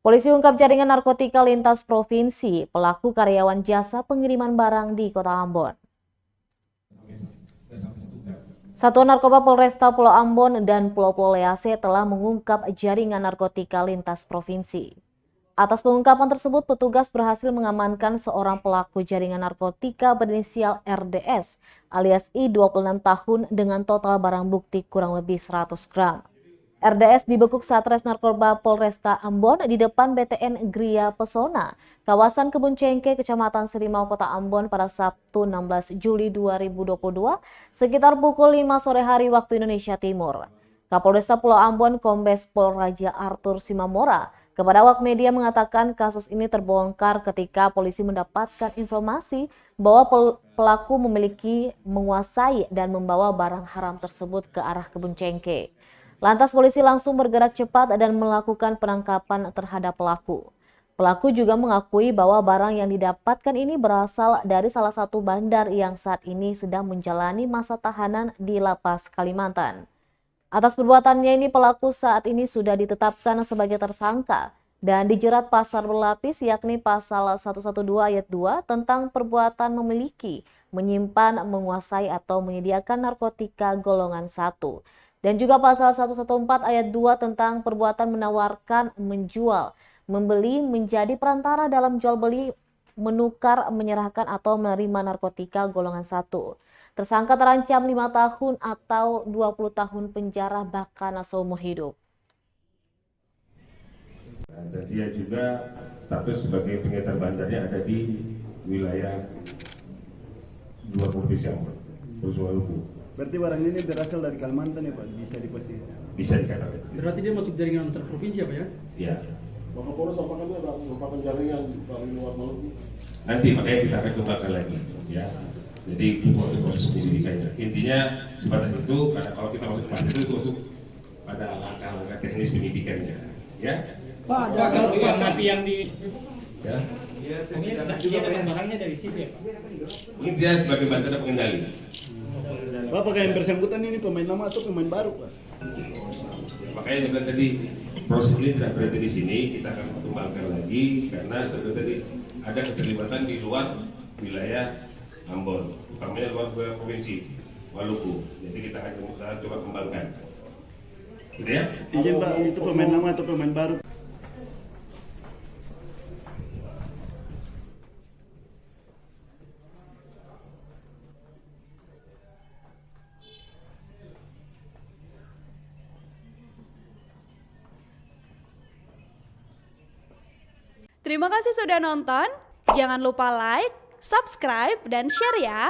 Polisi ungkap jaringan narkotika lintas provinsi, pelaku karyawan jasa pengiriman barang di Kota Ambon. Satuan Narkoba Polresta Pulau Ambon dan Pulau Lease telah mengungkap jaringan narkotika lintas provinsi. Atas pengungkapan tersebut, petugas berhasil mengamankan seorang pelaku jaringan narkotika berinisial RDS alias I 26 tahun dengan total barang bukti kurang lebih 100 gram. RDS dibekuk Satres Narkoba Polresta Ambon di depan BTN Gria Pesona, kawasan Kebun Cengke, Kecamatan Serimau, Kota Ambon pada Sabtu 16 Juli 2022 sekitar pukul 5 sore hari waktu Indonesia Timur. Kapolresta Pulau Ambon Kombes Pol Raja Arthur Simamora kepada awak media mengatakan kasus ini terbongkar ketika polisi mendapatkan informasi bahwa pelaku menguasai dan membawa barang haram tersebut ke arah Kebun Cengke. Lantas polisi langsung bergerak cepat dan melakukan penangkapan terhadap pelaku. Pelaku juga mengakui bahwa barang yang didapatkan ini berasal dari salah satu bandar yang saat ini sedang menjalani masa tahanan di Lapas Kalimantan. Atas perbuatannya ini pelaku saat ini sudah ditetapkan sebagai tersangka dan dijerat pasal berlapis yakni pasal 112 ayat 2 tentang perbuatan memiliki, menyimpan, menguasai atau menyediakan narkotika golongan 1 dan juga pasal 114 ayat 2 tentang perbuatan menawarkan, menjual, membeli, menjadi perantara dalam jual beli, menukar, menyerahkan atau menerima narkotika golongan 1. Tersangka terancam 5 tahun atau 20 tahun penjara bahkan seumur hidup. Dan dia juga status sebagai pengedar bandarnya ada di wilayah 2 provinsi Ambon, Maluku. Berarti barang ini berasal dari Kalimantan ya Pak, bisa dipastikan? Bisa dikatakan. Berarti dia masuk jaringan antar provinsi apa ya? Iya. Bapak Polres apakah ini merupakan jaringan dari luar Maluku? Nanti makanya kita akan kembangkan lagi, ya. Jadi proses penyelidikannya. Intinya sebatas itu, karena kalau kita masuk pada itu masuk pada langkah-langkah teknis penyidikannya, ya. Pak, kalau uang mati yang di Ya. ini dapat barangnya dari situ ya Pak? Ini dia sebagai bantuan pengendali. Pak, apakah yang bersangkutan ini pemain lama atau pemain baru Pak? Makanya juga tadi proses ini tidak berhenti di sini, kita akan kembangkan lagi karena sebenarnya tadi ada keterlibatan di luar wilayah Ambon, utamanya luar provinsi Maluku. Jadi kita akan coba kembangkan. Gitu ya? Izin Pak, itu pemain lama atau pemain baru? Terima kasih sudah nonton. Jangan lupa like, subscribe, dan share ya.